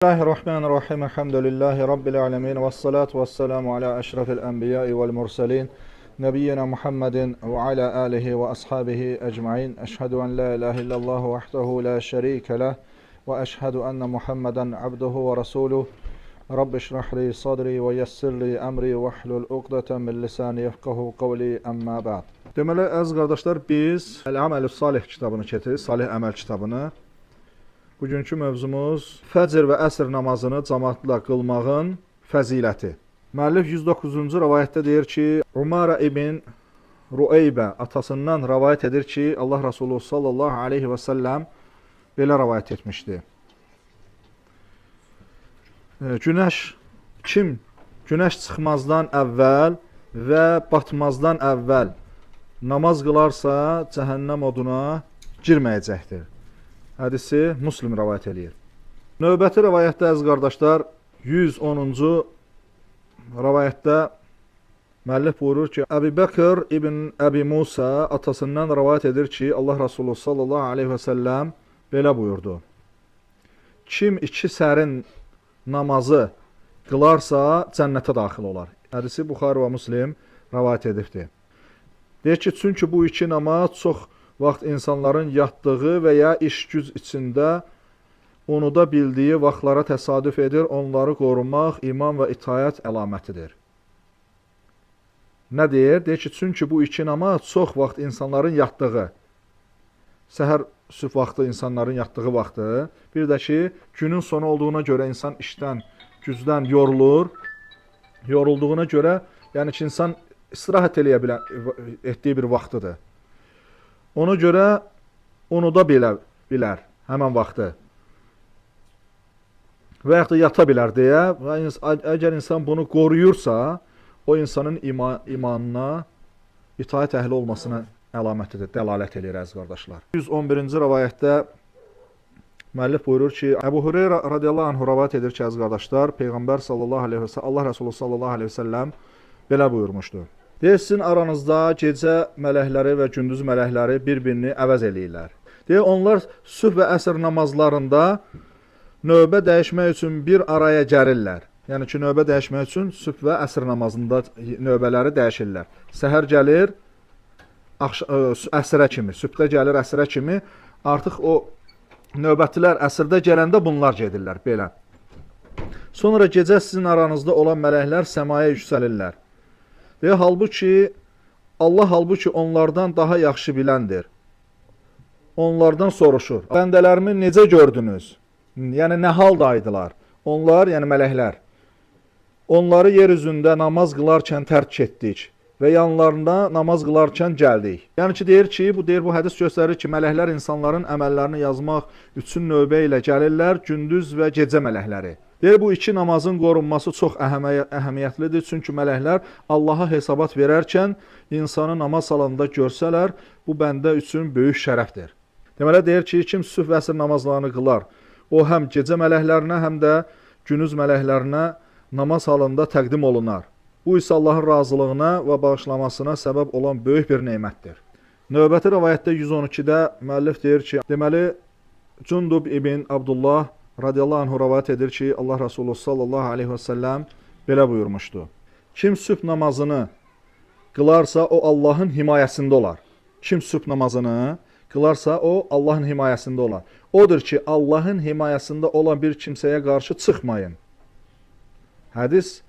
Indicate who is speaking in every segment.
Speaker 1: Bismillahirrahmanirrahim. Elhamdülillahi Rabbil alemin. Vessalatu vesselamu ala eşrefil enbiyai vel mursalin. Nebiyyina Muhammedin ve ala alihi ve ashabihi ecmain. Eşhedü en la ilahe illallah vahdehu la şerike leh. Ve eşhedü enne Muhammeden abduhu ve resuluh. Rabbi şrahli sadri ve yessirli emri ve hlul uqdeten min lisani yefqahu qavli emma ba'd. Deməli, əziz qardaşlar, biz Əl-Əməl-i Salih kitabını çəkiririk, Salih əməl kitabını. Bugünkü mövzumuz fəcr və əsr namazını cəmaatla qılmağın fəziləti. Müəllif 109-cu rəvayətdə deyir ki, Umara ibn Rueybə atasından rəvayət edir ki, Allah Resulü sallallahu aleyhi və səlləm belə rəvayət etmişdi. Kim günəş çıxmazdan əvvəl və batmazdan əvvəl namaz qılarsa, cəhənnəm oduna girməyəcəkdir. Hədisi Müslim rəvayət edir. Növbəti rəvayətdə, əziz qardaşlar, 110-cu rəvayətdə müəllif buyurur ki, Əbu Bəkr ibn Əbi Musa atasından rəvayət edir ki, Allah Resulü sallallahu aleyhi və səlləm belə buyurdu. Kim iki sərin namazı qılarsa, cənnətə daxil olar. Hədisi Buxari və Müslim rəvayət edibdir. Deyir ki, çünki bu iki namaz çox vaxt insanların yatdığı və ya iş-güc içində unuda bildiyi vaxtlara təsadüf edir, onları qorumaq iman və itaət əlamətidir. Nə deyir? Deyir ki, çünki bu iki namaz çox vaxt insanların yatdığı, səhər sübh vaxtı insanların yatdığı vaxtı, bir də ki, günün sonu olduğuna görə insan işdən, gücdən yorulur, yorulduğuna görə, yəni ki, insan istirahət etdiyi bir vaxtıdır. Ona görə unuda bilər həmən vaxtı və yaxud da yata bilər deyə, əgər insan bunu qoruyursa, o insanın imanına, itaət əhli olmasına əlamətidir, dəlalət edir, əziz qardaşlar. 111-ci rəvayətdə müəllif buyurur ki, Əbu Hüreyrə radiyallahu anh rəvayət edir ki, əziz qardaşlar, Peyğəmbər sallallahu aleyhi və səlləm, Allah Resulü sallallahu aleyhi və səlləm belə buyurmuşdur. Deyir, sizin aranızda gecə mələkləri və gündüz mələkləri bir-birini əvəz eləyirlər. Deyir, onlar sübh və əsr namazlarında növbə dəyişmək üçün bir araya gərirlər. Yəni ki, növbə dəyişmək üçün sübh və əsr namazında növbələri dəyişirlər. Səhər gəlir, əsrə kimi, sübhdə gəlir əsrə kimi, artıq o növbətilər əsrdə gələndə bunlar gedirlər, belə. Sonra gecə sizin aranızda olan mələklər səmaya yüksəlirlər. Və Allah halbuki onlardan daha yaxşı biləndir. Onlardan soruşur. Bəndələrimi necə gördünüz? Yəni, nə haldaydılar? Onlar, yəni mələklər, onları yer üzündə namaz qılarkən tərk etdik və yanlarında namaz qılarkən gəldik. Yəni ki, deyir bu hədis göstərir ki, mələklər insanların əməllərini yazmaq üçün növbə ilə gəlirlər, gündüz və gecə mələkləri. Deyir, bu iki namazın qorunması çox əhəmiyyətlidir, çünki mələklər Allaha hesabat verərkən insanı namaz salonunda görsələr, bu bəndə üçün böyük şərəfdir. Deməli, deyir ki, kim sübh və əsr namazlarını qılar, o həm gecə mələklərinə, həm də gündüz mələklərinə namaz halında təqdim olunar. Bu isə Allahın razılığına və bağışlamasına səbəb olan böyük bir nemətdir. Növbəti rəvayətdə 112-də müəllif deyir ki, deməli, Cündub ibn Abdullah radiyallahu anh rəvayət edir ki, Allah Resulü sallallahu aleyhi və səlləm belə buyurmuşdu. Kim sübh namazını qılarsa, o Allahın himayəsində olar. Kim sübh namazını qılarsa, o Allahın himayəsində olar. Odur ki, Allahın himayəsində olan bir kimsəyə qarşı çıxmayın. Hədis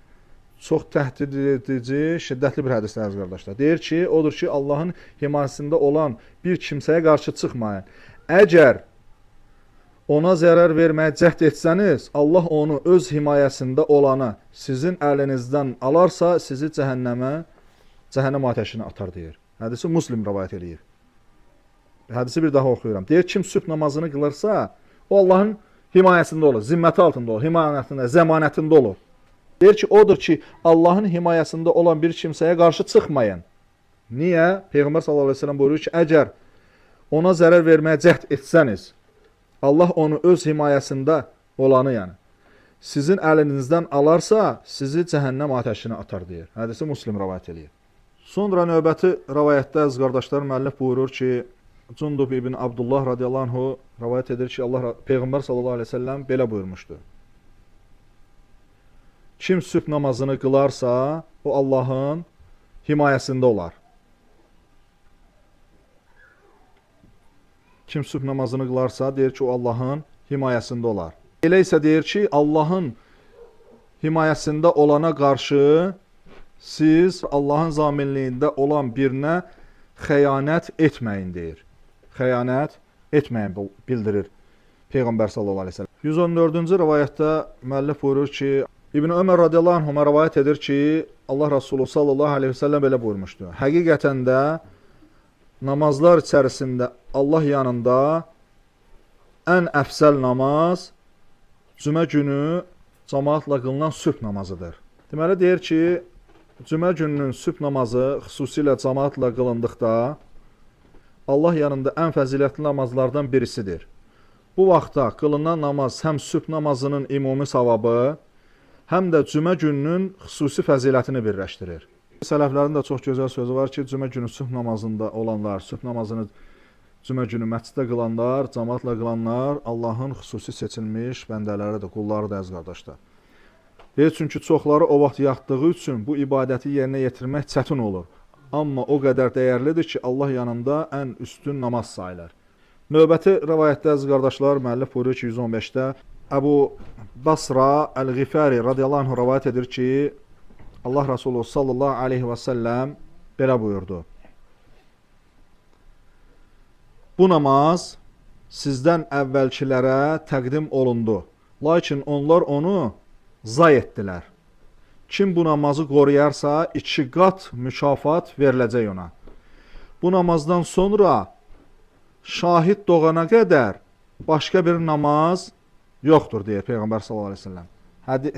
Speaker 1: çox təhdid edici, şiddətli bir hədisdir, əziz qardaşlar. Deyir ki, odur ki, Allahın himayəsində olan bir kimsəyə qarşı çıxmayın. Əgər ona zərər verməyə cəhd etsəniz, Allah onu öz himayəsində olana sizin əlinizdən alarsa, sizi cəhənnəm ateşinə atar, deyir. Hədisi Müslim rəvayət edir. Hədisi bir daha oxuyuram. Deyir, kim sübh namazını qılırsa, o Allahın himayəsində olur, zimməti altında olur, himayəsində, zəmanətində olur. Deyir ki, odur ki, Allahın himayəsində olan bir kimsəyə qarşı çıxmayın. Niyə? Peyğəmbər sallallahu aleyhi və səlləm buyurur ki, əgər ona zərər verməyə cəhd etsəniz, Allah onu öz himayəsində olanı, yəni, sizin əlinizdən alarsa, sizi cəhənnəm ateşinə atar, deyir. Hədisi Müslim rəvayət edir. Sonra növbəti rəvayətdə, əziz qardaşlar, müəllif buyurur ki, Cündub ibn Abdullah radiyallahu anhu rəvayət edir ki, Peyğəmbər sallallahu aleyhi ve sellem belə buyurmuşdu. Kim sübh namazını qılarsa, o Allahın himayəsində olar. Kim sübh namazını qılarsa, deyir ki, o Allahın himayəsində olar. Elə isə deyir ki, Allahın himayəsində olana qarşı siz Allahın zaminliyində olan birinə xəyanət etməyin deyir. Xəyanət etməyin bildirir Peyğəmbər sallallahu əleyhi və səlləm. 114-cü rivayətdə müəllif buyurur ki, İbn Ömər radiyallahu anhuma rivayət edir ki, Allah Resulü sallallahu əleyhi və səlləm belə buyurmuşdu. Həqiqətən də namazlar içərisində Allah yanında ən əfsəl namaz cümə günü cemaatla qılınan sübh namazıdır. Deməli deyir ki, cümə gününün sübh namazı xüsusilə cemaatla qılındıqda Allah yanında ən fəzilətli namazlardan birisidir. Bu vaxtda qılınan namaz həm sübh namazının ümumi savabı, həm də cümə gününün xüsusi fəzilətini birləşdirir. Sələflərin də çox gözəl sözü var ki, cümə günü sübh namazında olanlar, sübh namazını cümə günü məsciddə qılanlar, cemaatla qılanlar Allahın xüsusi seçilmiş bəndələridir, qullarıdır əziz qardaşlar. Deyir, çünki çoxları o vaxt yatdığı üçün bu ibadəti yerinə yetirmək çətin olur. Amma o qədər dəyərlidir ki, Allah yanında ən üstün namaz sayılır. Növbəti rivayətdə əziz qardaşlar, müəllif buyurur ki, 115-də Əbu Basra Əl-Ğifari radiyallahu anh rivayət edir ki, Allah Resulü sallallahu aleyhi və səlləm belə buyurdu. Bu namaz sizdən əvvəlkilərə təqdim olundu. Lakin onlar onu zay etdilər. Kim bu namazı qoruyarsa, 2 qat mükafat veriləcək ona. Bu namazdan sonra şahid doğana qədər başqa bir namaz yoxdur, deyir Peyğəmbər sallallahu əleyhi və səlləm.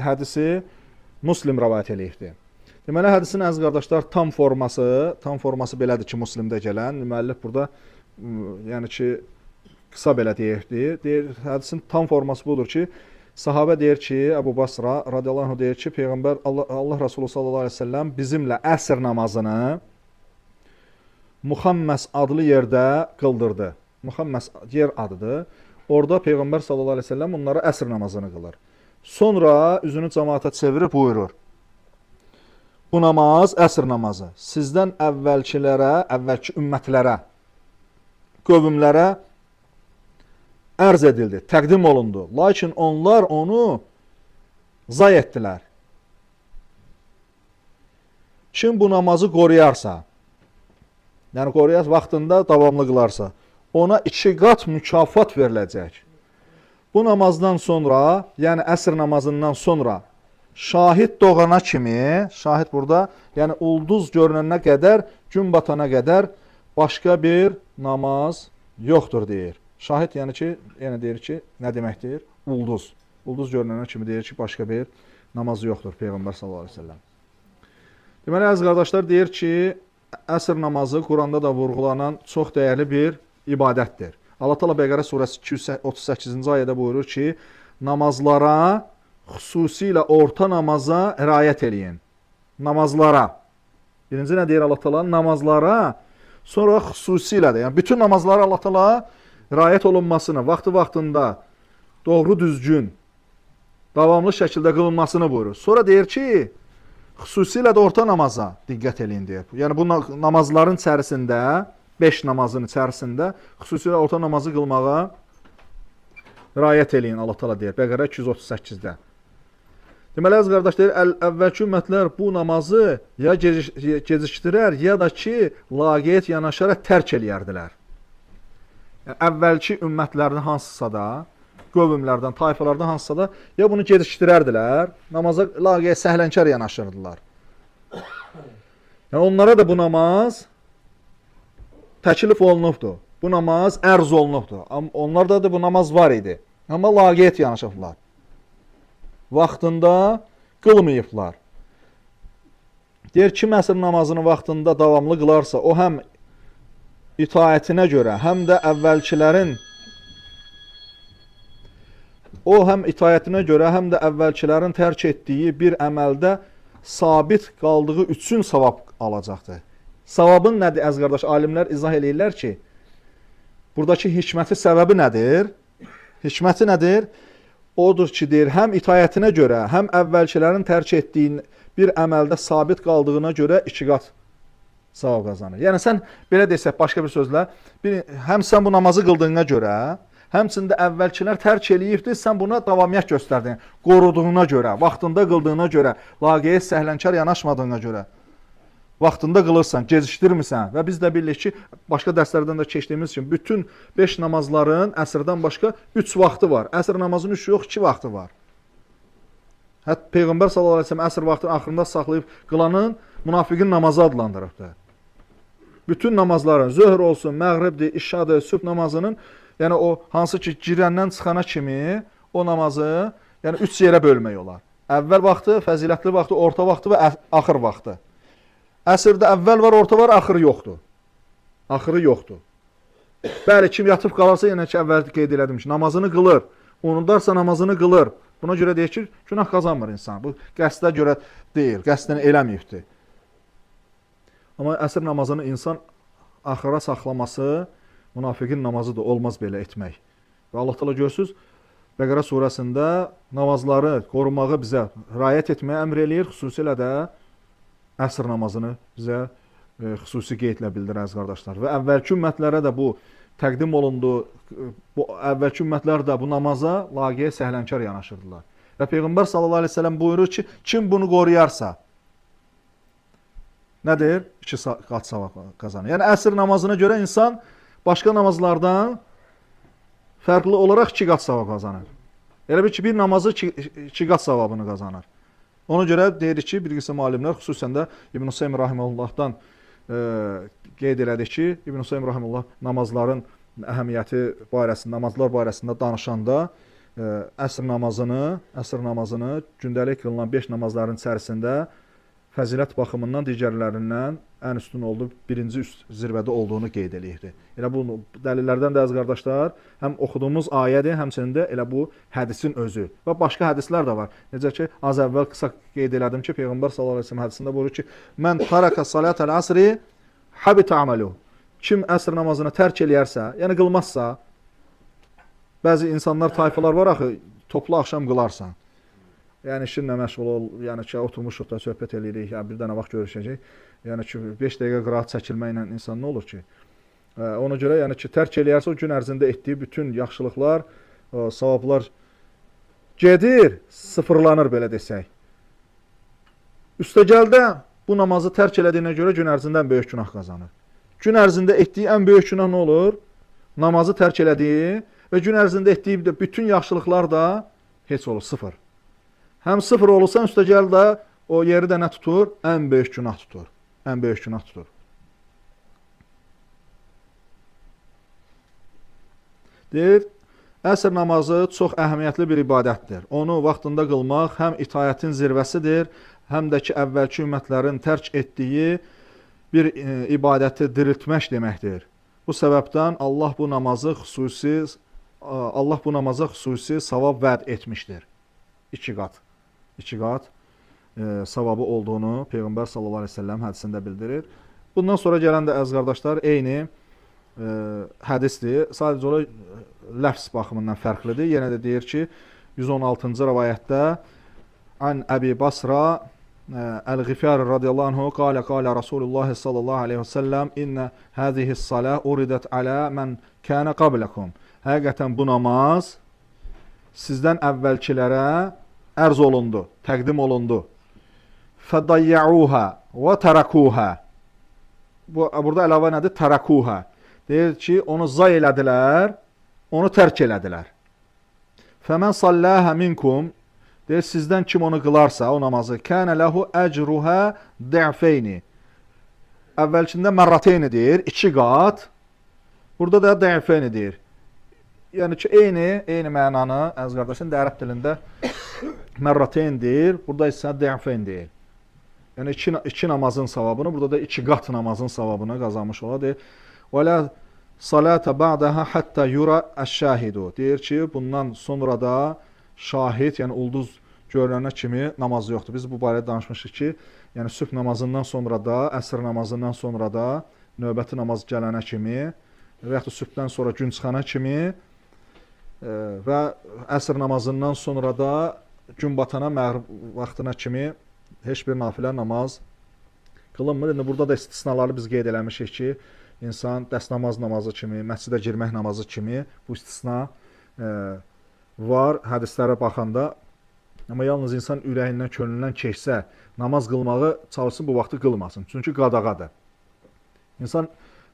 Speaker 1: Hədisi Müslim rivayət eləyibdir. Deməli, hədisin əziz qardaşlar tam forması belədir ki, Müslimdə gələn. Müəllif burada, yəni ki, qısa belə deyibdir. Deyir, hədisin tam forması budur ki, sahabə deyir ki, Əbu Basra radiyallahu anh deyir ki, Peyğəmbər Allah Resulü sallallahu əleyhi və səlləm bizimlə əsr namazını Muhamməs adlı yerdə qıldırdı. Muhamməs yer adıdır. Orada Peyğəmbər sallallahu əleyhi və səlləm onlara əsr namazını qılır. Sonra üzünü cemaata çevirib buyurur. Bu namaz əsr namazı sizdən əvvəlki ümmətlərə, qövmlərə ərz edildi, təqdim olundu. Lakin onlar onu zay etdilər. Kim bu namazı qoruyarsa, yəni qoruyarsa, vaxtında davamlı qılarsa, ona 2 qat mükafat veriləcək. Bu namazdan sonra, yəni əsr namazından sonra şahid doğana kimi, şahid burada, yəni ulduz görünənə qədər, gün batana qədər başqa bir namaz yoxdur deyir. Şahid yəni ki, yəni deyir ki, nə deməkdir? Ulduz. Ulduz görünənə kimi deyir ki, başqa bir namaz yoxdur Peyğəmbər sallallahu əleyhi və səlləm. Deməli, əziz qardaşlar, deyir ki, əsr namazı Quranda da vurğulanan çox dəyərli bir ibadətdir. Allah Teala Bəqərə surəsi 238-ci ayədə buyurur ki, namazlara, xüsusilə orta namaza riayət eləyin. Namazlara. Birinci nə deyir Allah Teala? Namazlara, sonra xüsusilə də, yəni bütün namazlara Allah Teala riayət olunmasını, vaxtında, doğru düzgün, davamlı şəkildə qılınmasını buyurur. Sonra deyir ki, xüsusilə də orta namaza diqqət eləyin deyir. Yəni bu namazların içərisində, 5 namazın içərisində xüsusilə orta namazı qılmağa riayət eləyin Allah Teala deyir. Bəqərə 238-də. Deməli, əziz qardaş deyir, əvvəlki ümmətlər bu namazı ya gecikdirər, ya da ki, laqeyd yanaşaraq tərk eləyərdilər. Yəni, əvvəlki ümmətlərdən hansısa da, qövmlərdən, tayfalardan hansısa da, ya bunu gecikdirərdilər, namaza laqeyd səhlənkar yanaşırdılar. Yəni, onlara da bu namaz təklif olunubdur. Bu namaz ərz olunubdur. Onlarda da bu namaz var idi. Amma laqeyd yanaşıblar. Vaxtında qılmayıblar. Deyir, kim əsr namazını vaxtında davamlı qılarsa, o həm itaətinə görə, həm də əvvəlkilərin tərk etdiyi bir əməldə sabit qaldığı üçün savab alacaqdır. Savabın nədir, əziz qardaş? Alimlər izah eləyirlər ki, buradakı hikməti, səbəbi nədir? Hikməti nədir? odur ki, deyir, həm itayətinə görə, həm əvvəlkilərin tərk etdiyin bir əməldə sabit qaldığına görə 2 qat savab qazanır. Yəni sən belə desək, başqa bir sözlə, həm sən bu namazı qıldığına görə, həmçində əvvəlkilər tərk eləyibdir, sən buna davamiyyət göstərdin, qoruduğuna görə, vaxtında qıldığına görə, laqeyə səhlənkar yanaşmadığına görə. Vaxtında qılırsan, gecikdirmirsən və biz də bilirik ki, başqa dərslərdən də keçdiyimiz kimi bütün 5 namazların əsrdən başqa 3 vaxtı var. Əsr namazının 3 yox, 2 vaxtı var. Hətta Peyğəmbər sallallahu əleyhi və səlləm əsr vaxtını axırında saxlayıb qılanın münafiqin namazı adlandırıbdır. Bütün namazların, zöhr olsun, məğribdir, işadır, sübh namazının, yəni o hansı ki girəndən çıxana kimi o namazı, yəni 3 yerə bölmək olar. Əvvəl vaxtı, fəzilətli vaxtı, orta vaxtı və axır vaxtı. Əsrdə əvvəl var, orta var, axırı yoxdur. Axırı yoxdur. Bəli, kim yatıb qalarsa, yenə ki, əvvəl qeyd elədim ki, namazını qılır. Unudarsa namazını qılır. Buna görə deyir ki, günah qazanmır insan. Bu qəsdə görə deyil, qəsdini eləməyibdir. Amma əsr namazını insan axıra saxlaması münafiqin namazıdır, olmaz belə etmək. Və Allah təala görürsüz, Bəqərə surəsində namazları qorumağı bizə riayət etməyə əmr eləyir, xüsusilə də əsr namazını bizə xüsusi qeydlə bildirən qardaşlar. Və əvvəlki ümmətlərə də bu təqdim olundu. Bu əvvəlki ümmətlər də bu namaza laqeyə səhlənkar yanaşırdılar. Və Peyğəmbər sallallahu əleyhi və səlləm buyurur ki, kim bunu qoruyarsa, nədir? 2 qat savab qazanır. Yəni əsr namazına görə insan başqa namazlardan fərqli olaraq 2 qat savab qazanır. Elə bir ki, bir namazı 2 qat savabını qazanır. Ona görə deyirik ki, bir qism alimlər, xüsusən də İbn Hüseyn rahimehullahdan qeyd elədik ki, İbn Hüseyn rahimehullah namazların əhəmiyyəti barəsində, namazlar barəsində danışanda əsr namazını gündəlik qılınan 5 namazların içərisində fəzilət baxımından digərlərindən ən üstün oldu, birinci üst zirvədə olduğunu qeyd eləyirdi. Elə bu dəlillərdən də əziz qardaşlar, həm oxuduğumuz ayədir, həmçinin də elə bu hədisin özü və başqa hədislər də var. Necə ki, az əvvəl qısa qeyd elədim ki, Peyğəmbər sallallahu əleyhi və səlləm hədisində buyurur ki, "Mən taraka salatal asri habita amaluhu." Kim əsr namazını tərk eləyərsə, yəni qılmazsa, bəzi insanlar, tayfalar var axı, toplu axşam qılarsan. Yəni işinlə məşğul ol, yəni ki, oturmuşuq da söhbət eləyirik, yəni bir dənə vaxt görüşəcək. Yəni ki, 5 dəqiqə qıraat çəkilməklə insan nə olur ki? Ona görə yəni ki, tərk eləyərsə o gün ərzində etdiyi bütün yaxşılıqlar, savablar gedir, sıfırlanır belə desək. Üstəgəldə bu namazı tərk elədiyinə görə gün ərzində ən böyük günah qazanır. Gün ərzində etdiyi ən böyük günah nə olur? Namazı tərk elədiyi və gün ərzində etdiyi bütün yaxşılıqlar da heç olur, sıfır. Həm sıfır olursa, üstəgəl də o yeri də nə tutur? Ən böyük günah tutur. Ən böyük günah tutur. Deyir, əsr namazı çox əhəmiyyətli bir ibadətdir. Onu vaxtında qılmaq həm itayətin zirvəsidir, həm də ki, əvvəlki ümmətlərin tərk etdiyi bir ibadəti diriltmək deməkdir. Bu səbəbdən Allah bu namaza xüsusi savab vəd etmişdir. 2 qat. 2 qat savabı olduğunu Peyğəmbər sallallahu əleyhi və səlləm hədisində bildirir. Bundan sonra gələn də əziz qardaşlar eyni hədisdir. Sadəcə olaraq ləfz baxımından fərqlidir. Yenə də deyir ki, 116-cı rivayətdə An Əbi Basra Əl-Ğifari radiyallahu anhu qalə Rasulullah sallallahu əleyhi və səlləm İnnə həzihis-salah uridat alə mən kənə qabləkum. Həqiqətən bu namaz sizdən əvvəlkilərə ərz olundu, təqdim olundu. Fədayyəuhə və tərəkuhə. Burada əlavə nədir? Tərəkuhə. Deyir ki, onu zay elədilər, onu tərk elədilər. Fəmən salləhə minkum. Deyir, sizdən kim onu qılarsa, o namazı, kənə ləhu əcruhə də'feyni. Əvvəlkində mərrateyni deyir, 2 qat. Burada da də'feyni deyir. Yəni ki, eyni mənanı, əziz qardaşın, ərəb dilində mərrateyn deyir, burada isə də'feyn deyir. Yəni 2 namazın savabını, burada da 2 qat namazın savabını qazanmış ola deyir. Və lə salətə ba'dəhə həttə yura əş-şahidu. Deyir ki, bundan sonra da şahid, yəni ulduz görünənə kimi namaz yoxdur. Biz bu barədə danışmışıq ki, yəni sübh namazından sonra da, əsr namazından sonra da, növbəti namaz gələnə kimi və yaxud da sübhdən sonra gün çıxana kimi və əsr namazından sonra da gün batana məğrib vaxtına kimi heç bir nafilə namaz qılınmır. İndi burada da istisnaları biz qeyd eləmişik ki, insan dəstəmaz namazı kimi, məscidə girmək namazı kimi bu istisna var hədislərə baxanda. Amma yalnız insan ürəyindən, könlündən keçsə, namaz qılmağı çalışsın, bu vaxtı qılmasın. Çünki qadağadır. İnsan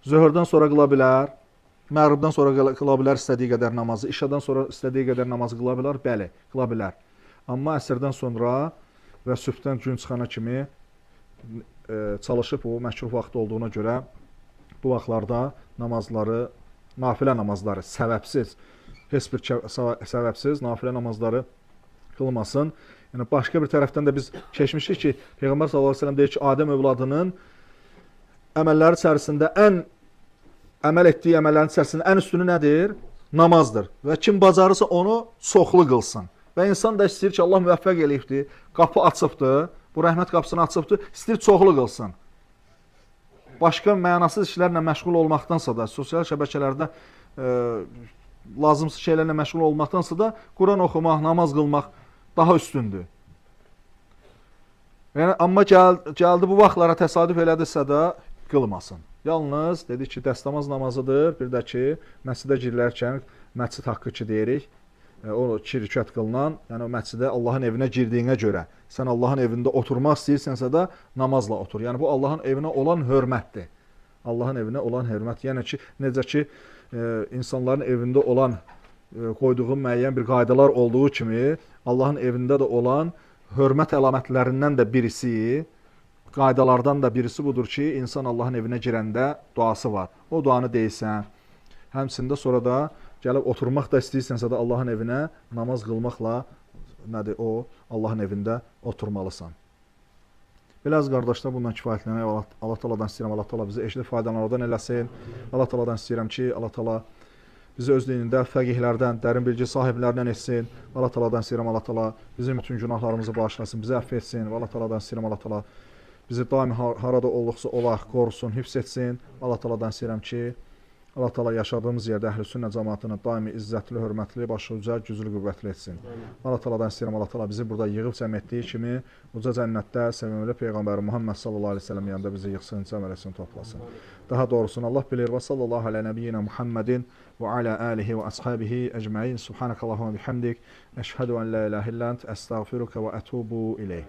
Speaker 1: zöhrdən sonra qıla bilər, məğribdən sonra qıla bilər istədiyi qədər namazı, işadan sonra istədiyi qədər namazı qıla bilər, bəli, qıla bilər. Amma əsrdən sonra və sübhdən gün çıxana kimi çalışıb o məkruh vaxtı olduğuna görə bu vaxtlarda namazları, nafilə namazları səbəbsiz, heç bir səbəbsiz nafilə namazları qılmasın. Yəni başqa bir tərəfdən də biz keçmişik ki, Peyğəmbər sallallahu əleyhi və səlləm deyir ki, Adəm övladının əməlləri içərisində əməl etdiyi əməllərin içərisində ən üstünü nədir? Namazdır. Və kim bacarırsa onu çoxlu qılsın. Və insan da istəyir ki, Allah müvəffəq eləyibdir, qapı açıbdır, bu rəhmət qapısını açıbdır, istəyir çoxlu qılsın. Başqa mənasız işlərlə məşğul olmaqdansa da, sosial şəbəkələrdə lazımsız şeylərlə məşğul olmaqdansa da, Quran oxumaq, namaz qılmaq daha üstündür. Yəni, amma gəldi bu vaxtlara təsadüf elədirsə də qılmasın. Yalnız dedik ki, dəstəmaz namazıdır, bir də ki, məscidə girilərkən məscid haqqı ki deyirik, o 2 rükət qılınan, yəni o məscidə Allahın evinə girdiyinə görə, sən Allahın evində oturmaq istəyirsənsə də namazla otur. Yəni bu Allahın evinə olan hörmətdir. Allahın evinə olan hörmət. Yəni ki, necə ki, insanların evində olan qoyduğu müəyyən bir qaydalar olduğu kimi, Allahın evində də olan hörmət əlamətlərindən də birisi, qaydalardan da birisi budur ki, insan Allahın evinə girəndə duası var. O duanı deyirsən, həmçində sonra da gəlib oturmaq da istəyirsənsə də Allahın evinə namaz qılmaqla nədir o, Allahın evində oturmalısan. Belə az qardaşlar, bundan kifayətlənək. Allah Taala'dan istəyirəm, Allah Taala bizi eşidib faydalananlardan eləsin. Allah Taala'dan istəyirəm ki, Allah Taala bizi öz dinində fəqihlərdən, dərin bilgi sahiblərindən etsin. Allah Taala'dan istəyirəm, Allah Taala bizim bütün günahlarımızı bağışlasın, bizi əfv etsin. Allah Taala'dan istəyirəm, Allah Taala bizi daimi harada olduqsa olaq, qorusun, hifz etsin. Allah Taala'dan istəyirəm ki, Allah Taala yaşadığımız yerdə Əhlüsünnə cəmaatını daimi izzətli, hörmətli, başı uca, güclü, qüvvətli etsin. Allah Taala'dan istəyirəm, Allah Taala bizi burada yığıb cəm etdiyi kimi uca cənnətdə sevimli Peyğəmbər Muhammed sallallahu əleyhi və səlləm yanında bizi yığsın, cəm eləsin, toplasın. Daha doğrusunu Allah bilir. Və sallallahu alə nəbiyyinə Muhammedin və alə alihi və əshabihi əcməin. Subhanakallahumma bihamdik. Əşhədu en la ilahe illə ent, əstəğfiruka və ətubu ileyh.